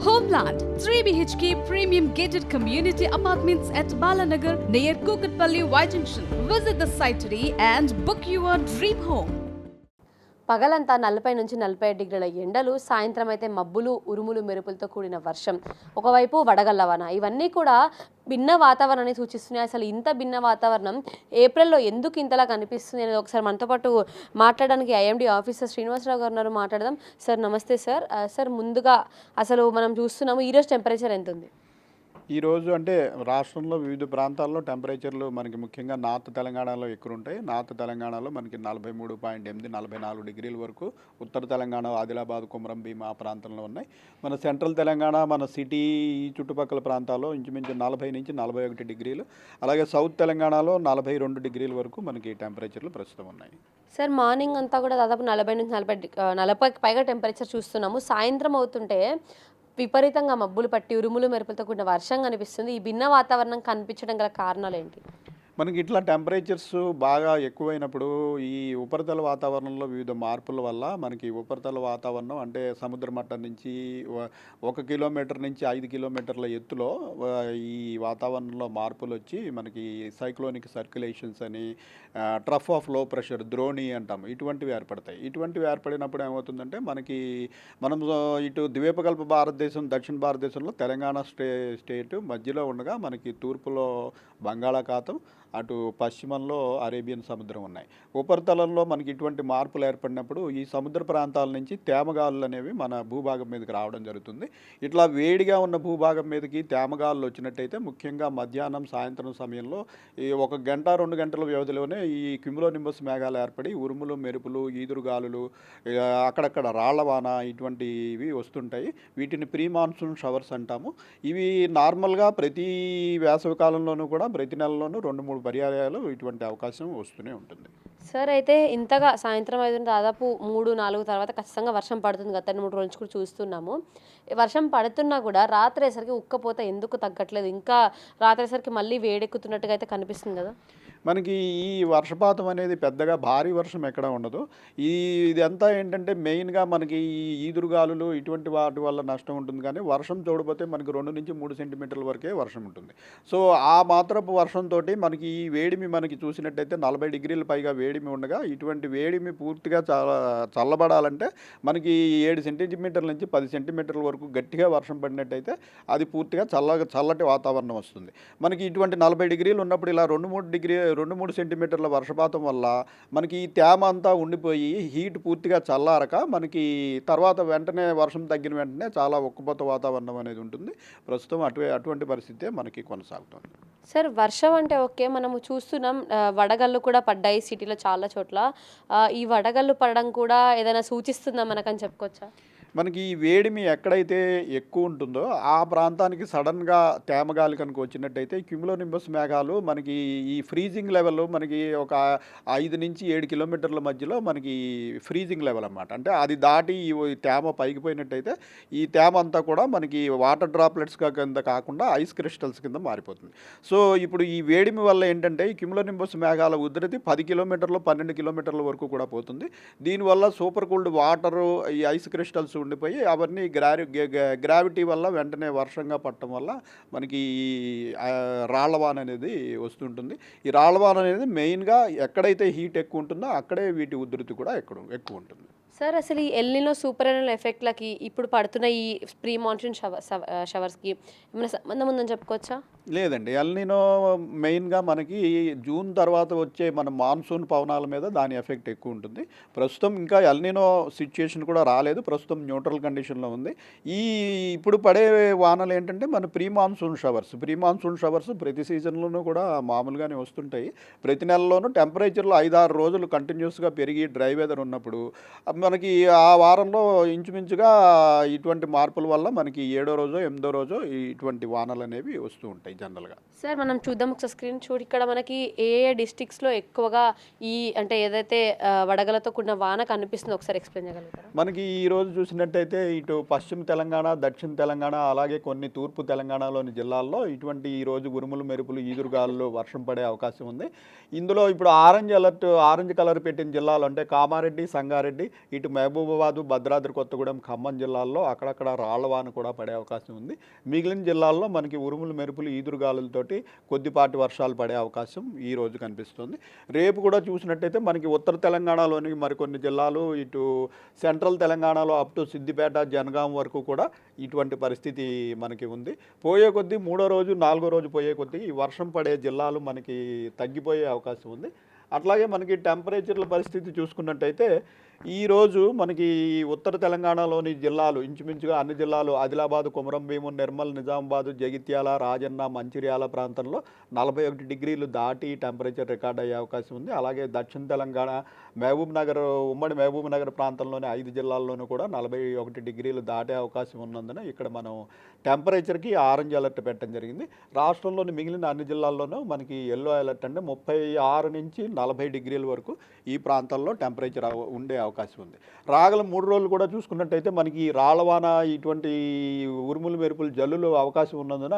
Homeland 3 BHK premium gated community apartments at Balanagar near Kukatpalli Y Junction. Visit the site today and book your dream home. పగలంతా 40 నుంచి 45 డిగ్రీల ఎండలు, సాయంత్రం అయితే మబ్బులు, ఉరుములు, మెరుపులతో కూడిన వర్షం, ఒకవైపు వడగళ్ల వాన, ఇవన్నీ కూడా భిన్న వాతావరణాన్ని సూచిస్తున్నాయి. అసలు ఇంత భిన్న వాతావరణం ఏప్రిల్లో ఎందుకు ఇంతలా కనిపిస్తుంది అనేది ఒకసారి మనతో పాటు మాట్లాడడానికి ఐఎండీ ఆఫీసర్ శ్రీనివాసరావు గారు ఉన్నారు. మాట్లాడదాం. సార్ నమస్తే సార్. సార్ ముందుగా అసలు మనం చూస్తున్నాము ఈరోజు టెంపరేచర్ ఎంత ఉంది? ఈరోజు అంటే రాష్ట్రంలో వివిధ ప్రాంతాల్లో టెంపరేచర్లు మనకి ముఖ్యంగా నార్త్ తెలంగాణలో ఎక్కువ ఉంటాయి. నార్త్ తెలంగాణలో మనకి 43.8, 44 డిగ్రీల వరకు, ఉత్తర తెలంగాణ ఆదిలాబాద్, కుమరం భీం ఆ ప్రాంతంలో ఉన్నాయి. మన సెంట్రల్ తెలంగాణ, మన సిటీ చుట్టుపక్కల ప్రాంతాల్లో ఇంచుమించు 40 నుంచి 41 డిగ్రీలు, అలాగే సౌత్ తెలంగాణలో 42 డిగ్రీల వరకు మనకి టెంపరేచర్లు ప్రస్తుతం ఉన్నాయి. సార్ మార్నింగ్ అంతా కూడా దాదాపు 40 నుంచి 40కి పైగా టెంపరేచర్ చూస్తున్నాము. సాయంత్రం అవుతుంటే విపరీతంగా మబ్బులు పట్టి ఉరుములు మెరుపులతో కూడిన వర్షం కనిపిస్తుంది. ఈ భిన్న వాతావరణం కనిపించడం గల కారణాలు ఏంటి? మనకి ఇట్లా టెంపరేచర్స్ బాగా ఎక్కువైనప్పుడు ఈ ఉపరితల వాతావరణంలో వివిధ మార్పుల వల్ల మనకి ఉపరితల వాతావరణం అంటే సముద్ర మట్టం నుంచి 1 కిలోమీటర్ నుంచి 5 కిలోమీటర్ల ఎత్తులో ఈ వాతావరణంలో మార్పులు వచ్చి మనకి సైక్లోనిక్ సర్క్యులేషన్స్ అని, ట్రఫ్ ఆఫ్ లో ప్రెషర్, ద్రోణి అంటాం, ఇటువంటివి ఏర్పడతాయి. ఇటువంటివి ఏర్పడినప్పుడు ఏమవుతుందంటే మనకి మనం ఇటు ద్వీపకల్ప భారతదేశం, దక్షిణ భారతదేశంలో తెలంగాణ స్టేట్ మధ్యలో ఉండగా మనకి తూర్పులో బంగాళాఖాతం, అటు పశ్చిమంలో అరేబియన్ సముద్రం ఉన్నాయి. ఉపరితలంలో మనకి ఇటువంటి మార్పులు ఏర్పడినప్పుడు ఈ సముద్ర ప్రాంతాల నుంచి తేమగాలులు అనేవి మన భూభాగం మీదకి రావడం జరుగుతుంది. ఇట్లా వేడిగా ఉన్న భూభాగం మీదకి తేమగాలులు వచ్చినట్టయితే ముఖ్యంగా మధ్యాహ్నం, సాయంత్రం సమయంలో ఈ 1 గంట 2 గంటల వ్యవధిలోనే ఈ క్యుములోనింబస్ మేఘాలు ఏర్పడి ఉరుములు, మెరుపులు, ఈదురుగాలులు, అక్కడక్కడ రాళ్లవాన ఇటువంటివి వస్తుంటాయి. వీటిని ప్రీ మాన్సూన్ షవర్స్ అంటాము. ఇవి నార్మల్గా ప్రతి వేసవి కాలంలోనూ కూడా ప్రతి నెలలోనూ 2-3 పర్యాయాలు ఇటువంటి అవకాశం వస్తూనే ఉంటుంది. సార్ అయితే ఇంతగా సాయంత్రం అయితే దాదాపు 3-4 తర్వాత ఖచ్చితంగా వర్షం పడుతుంది. గత 3 రోజుల నుంచి కూడా చూస్తున్నాము. వర్షం పడుతున్నా కూడా రాత్రేసరికి ఉక్కపోత ఎందుకు తగ్గట్లేదు? ఇంకా రాత్రేసరికి మళ్ళీ వేడెక్కుతున్నట్టుగా అయితే కనిపిస్తుంది కదా. మనకి ఈ వర్షపాతం అనేది పెద్దగా భారీ వర్షం ఎక్కడ ఉండదు. ఇదంతా ఏంటంటే మెయిన్గా మనకి ఈ ఈదురుగాలులు ఇటువంటి వాటి వల్ల నష్టం ఉంటుంది. కానీ వర్షం తోడిపోతే మనకి 2 నుంచి 3 సెంటీమీటర్ల వరకే వర్షం ఉంటుంది. సో ఆ మాత్రపు వర్షంతో మనకి ఈ వేడిమి మనకి చూసినట్టయితే 40 డిగ్రీల పైగా వేడిమి ఉండగా ఇటువంటి వేడిమి పూర్తిగా చాలా చల్లబడాలంటే మనకి 7 సెంటీమీటర్ల నుంచి 10 సెంటీమీటర్ల వరకు గట్టిగా వర్షం పడినట్టయితే అది పూర్తిగా చల్లటి వాతావరణం వస్తుంది. మనకి ఇటువంటి 40 డిగ్రీలు ఉన్నప్పుడు ఇలా 2-3 సెంటీమీటర్ల వర్షపాతం వల్ల మనకి ఈ తేమ అంతా ఉండిపోయి హీట్ పూర్తిగా చల్లారక మనకి తర్వాత వెంటనే వర్షం తగ్గిన వెంటనే చాలా ఉక్కపోత వాతావరణం అనేది ఉంటుంది. ప్రస్తుతం అటువంటి పరిస్థితే మనకి కొనసాగుతుంది. సార్ వర్షం అంటే ఓకే, మనము చూస్తున్నాం వడగళ్ళు కూడా పడ్డాయి సిటీలో చాలా చోట్ల. ఈ వడగళ్ళు పడడం కూడా ఏదైనా సూచిస్తుందా మనకని చెప్పుకోవచ్చా? మనకి ఈ వేడిమి ఎక్కడైతే ఎక్కువ ఉంటుందో ఆ ప్రాంతానికి సడన్గా తేమగాలి కనుక వచ్చినట్టయితే క్యుములోనింబస్ మేఘాలు మనకి ఈ ఫ్రీజింగ్ లెవెల్ మనకి ఒక 5 నుంచి 7 కిలోమీటర్ల మధ్యలో మనకి ఫ్రీజింగ్ లెవెల్ అన్నమాట. అంటే అది దాటి ఈ తేమ పైకి పోయినట్టయితే ఈ తేమ అంతా కూడా మనకి వాటర్ డ్రాప్లెట్స్గా కింద కాకుండా ఐస్ క్రిస్టల్స్ కింద మారిపోతుంది. సో ఇప్పుడు ఈ వేడిమి వల్ల ఏంటంటే ఈ క్యుములోనింబస్ మేఘాల ఉధృతి 10 కిలోమీటర్లు 12 కిలోమీటర్ల వరకు కూడా పోతుంది. దీనివల్ల సూపర్ కూల్డ్ వాటరు, ఈ ఐస్ క్రిస్టల్స్ ఉండిపోయి అవన్నీ గ్రావిటీ వల్ల వెంటనే వర్షంగా పడటం వల్ల మనకి రాళ్లవాన అనేది వస్తుంటుంది. ఈ రాళ్లవాన అనేది మెయిన్గా ఎక్కడైతే హీట్ ఎక్కువ ఉంటుందో అక్కడే వీటి ఉధృతి కూడా ఎక్కువ ఉంటుంది. సార్ అసలు ఈ ఎల్నినో సూపర్ ఎల్నినో ఎఫెక్ట్లకి ఇప్పుడు పడుతున్న ఈ ప్రీ మాన్సూన్ షవర్స్కి ఏమైనా సంబంధం ఉందని చెప్పుకోవచ్చా? లేదండి. ఎల్నినో మెయిన్గా మనకి జూన్ తర్వాత వచ్చే మన మాన్సూన్ పవనాల మీద దాని ఎఫెక్ట్ ఎక్కువ ఉంటుంది. ప్రస్తుతం ఇంకా ఎల్నినో సిచ్యుయేషన్ కూడా రాలేదు. ప్రస్తుతం న్యూట్రల్ కండిషన్లో ఉంది. ఇప్పుడు పడే వానలు ఏంటంటే మన ప్రీ మాన్సూన్ షవర్స్ ప్రతి సీజన్లోనూ కూడా మామూలుగానే వస్తుంటాయి. ప్రతి నెలలోనూ టెంపరేచర్లు 5-6 రోజులు కంటిన్యూస్గా పెరిగి డ్రై వెదర్ ఉన్నప్పుడు మనకి ఆ వారంలో ఇంచుమించుగా ఇటువంటి మార్పుల వల్ల మనకి 7వ రోజో 8వ రోజో ఇటువంటి వానలు అనేవి వస్తూ ఉంటాయి జనరల్గా. సార్ మనం చూద్దాం ఒకసారి స్క్రీన్ చూడు. ఇక్కడ మనకి ఏ డిస్ట్రిక్ట్స్లో ఎక్కువగా అంటే ఏదైతే వడగలతో కూడిన వాన కనిపిస్తుందో ఒకసారి ఎక్స్ప్లెయిన్ చేయగలుగుతారా? మనకి ఈరోజు చూసినట్టయితే ఇటు పశ్చిమ తెలంగాణ, దక్షిణ తెలంగాణ, అలాగే కొన్ని తూర్పు తెలంగాణలోని జిల్లాల్లో ఇటువంటి ఈరోజు ఉరుములు, మెరుపులు, ఈదురుగాలులు వర్షం పడే అవకాశం ఉంది. ఇందులో ఇప్పుడు ఆరెంజ్ కలర్ పెట్టిన జిల్లాలు అంటే కామారెడ్డి, సంగారెడ్డి, ఇటు మహబూబాబాదు, భద్రాద్రి కొత్తగూడెం, ఖమ్మం జిల్లాల్లో అక్కడక్కడ రాళ్లవాన కూడా పడే అవకాశం ఉంది. మిగిలిన జిల్లాల్లో మనకి ఉరుములు మెరుపులు ఈదురుగాలులతోటి కొద్దిపాటి వర్షాలు పడే అవకాశం ఈ రోజు కనిపిస్తుంది. రేపు కూడా చూసినట్టయితే మనకి ఉత్తర తెలంగాణలోని మరికొన్ని జిల్లాలు, ఇటు సెంట్రల్ తెలంగాణలో అప్ టు సిద్దిపేట, జనగాం వరకు కూడా ఇటువంటి పరిస్థితి మనకి ఉంది. పోయే కొద్దీ 3వ రోజు 4వ రోజు పోయే కొద్దీ ఈ వర్షం పడే జిల్లాలు మనకి తగ్గిపోయే అవకాశం ఉంది. అట్లాగే మనకి టెంపరేచర్ల పరిస్థితి చూసుకున్నట్టయితే ఈరోజు మనకి ఉత్తర తెలంగాణలోని జిల్లాలు ఇంచుమించుగా అన్ని జిల్లాలు ఆదిలాబాద్, కొమరం భీము, నిర్మల్, నిజామాబాద్, జగిత్యాల, రాజన్న, మంచిర్యాల ప్రాంతంలో 41 డిగ్రీలు దాటి టెంపరేచర్ రికార్డ్ అయ్యే అవకాశం ఉంది. అలాగే దక్షిణ తెలంగాణ, ఉమ్మడి మహబూబ్ నగర్ ప్రాంతంలోని 5 జిల్లాల్లోనూ కూడా 41 డిగ్రీలు దాటే అవకాశం ఉన్నందున ఇక్కడ మనం టెంపరేచర్కి ఆరెంజ్ అలర్ట్ పెట్టడం జరిగింది. రాష్ట్రంలోని మిగిలిన అన్ని జిల్లాల్లోనూ మనకి ఎల్లో అలర్ట్ అంటే 36 నుంచి 40 డిగ్రీల వరకు ఈ ప్రాంతాల్లో టెంపరేచర్ ఉండే అవకాశం ఉంది. రాగల 3 రోజులు కూడా చూసుకున్నట్టయితే మనకి రాళ్లవాన, ఇటువంటి ఉరుములు మెరుపులు, జల్లులు అవకాశం ఉన్నందున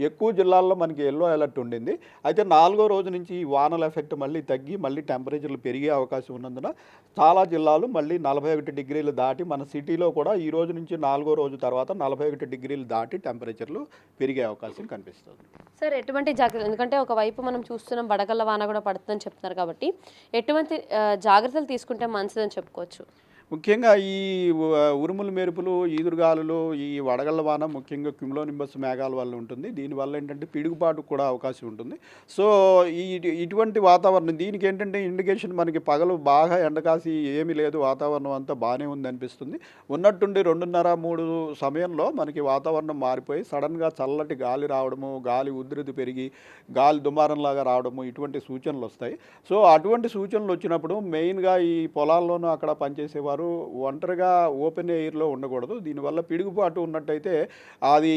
ఎక్కువ జిల్లాల్లో మనకి ఎల్లో అలర్ట్ ఉండింది. అయితే 4వ రోజు నుంచి ఈ వానల ఎఫెక్ట్ మళ్ళీ తగ్గి మళ్ళీ టెంపరేచర్లు పెరిగే అవకాశం ఉన్నందున చాలా జిల్లాలు మళ్ళీ 41 డిగ్రీలు దాటి, మన సిటీలో కూడా ఈ రోజు నుంచి 4వ రోజు తర్వాత 41 డిగ్రీలు దాటి టెంపరేచర్లు పెరిగే అవకాశం కనిపిస్తుంది. సార్ ఎటువంటి జాగ్రత్తలు, ఎందుకంటే ఒకవైపు మనం చూస్తున్నాం వడగళ్ళ వాన కూడా పడుతుందని చెప్తున్నారు కాబట్టి ఎటువంటి జాగ్రత్తలు తీసుకుంటే మంచిదని చెప్పుకోవచ్చు? ముఖ్యంగా ఈ ఉరుములు మెరుపులు, ఈదురుగాలులు, ఈ వడగళ్ళ వాన ముఖ్యంగా క్యుములోనింబస్ మేఘాల వల్ల ఉంటుంది. దీనివల్ల ఏంటంటే పిడుగుపాటుకు కూడా అవకాశం ఉంటుంది. సో ఇటువంటి వాతావరణం దీనికి ఏంటంటే ఇండికేషన్ మనకి పగలు బాగా ఎండకాసి ఏమీ లేదు, వాతావరణం అంతా బాగానే ఉంది అనిపిస్తుంది. ఉన్నట్టుండి 2:30-3 సమయంలో మనకి వాతావరణం మారిపోయి సడన్గా చల్లటి గాలి రావడము, గాలి ఉధృతి పెరిగి గాలి దుమారంలాగా రావడము, ఇటువంటి సూచనలు వస్తాయి. సో అటువంటి సూచనలు వచ్చినప్పుడు మెయిన్గా ఈ పొలాల్లోనూ అక్కడ పనిచేసేవారు ఒంటరిగా ఓపెన్ ఎయిర్లో ఉండకూడదు. దీనివల్ల పిడుగుపాటు ఉన్నట్టయితే అది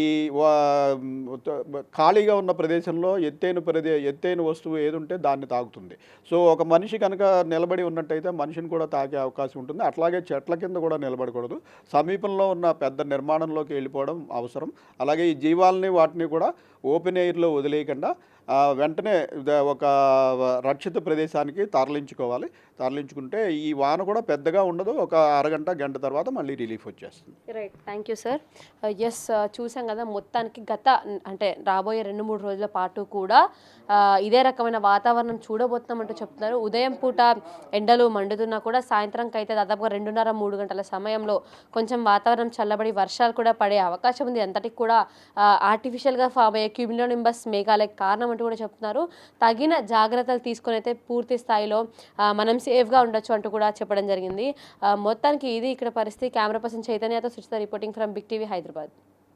ఖాళీగా ఉన్న ప్రదేశంలో ఎత్తైన వస్తువు ఏది ఉంటే దాన్ని తాకుతుంది. సో ఒక మనిషి కనుక నిలబడి ఉన్నట్టయితే మనిషిని కూడా తాకే అవకాశం ఉంటుంది. అట్లాగే చెట్ల కింద కూడా నిలబడకూడదు. సమీపంలో ఉన్న పెద్ద నిర్మాణంలోకి వెళ్ళిపోవడం అవసరం. అలాగే ఈ జీవాలని వాటిని కూడా ఓపెన్ ఎయిర్లో వదిలేయకుండా వెంటనే ఒక రక్షిత ప్రదేశానికి తరలించుకుంటే ఈ వాన కూడా పెద్దగా ఉండదు. ఒక అరగంట, గంట తర్వాత మళ్ళీ రిలీఫ్ వచ్చేస్తుంది. Right, thank you sir. Yes, చూసాం కదా మొత్తానికి అంటే రాబోయే 2-3 రోజుల పాటు కూడా ఇదే రకమైన వాతావరణం చూడబోతున్నామంటూ చెప్తున్నారు. ఉదయం పూట ఎండలు మండుతున్నా కూడా సాయంత్రంకి అయితే దాదాపుగా 2:30-3 గంటల సమయంలో కొంచెం వాతావరణం చల్లబడి వర్షాలు కూడా పడే అవకాశం ఉంది. అంతటికి కూడా ఆర్టిఫిషియల్గా ఫామ్ అయ్యే క్యూములోనింబస్ మేఘాలే కారణం అంటూ కూడా చెప్తున్నారు. తగిన జాగ్రత్తలు తీసుకొని అయితే పూర్తి స్థాయిలో మనం సేఫ్గా ఉండొచ్చు అంటూ కూడా చెప్పడం జరిగింది. మొత్తానికి ఇది ఇక్కడ పరిస్థితి. కెమెరా పర్సన్ చైతన్యతో Suchitha reporting from big TV, Hyderabad.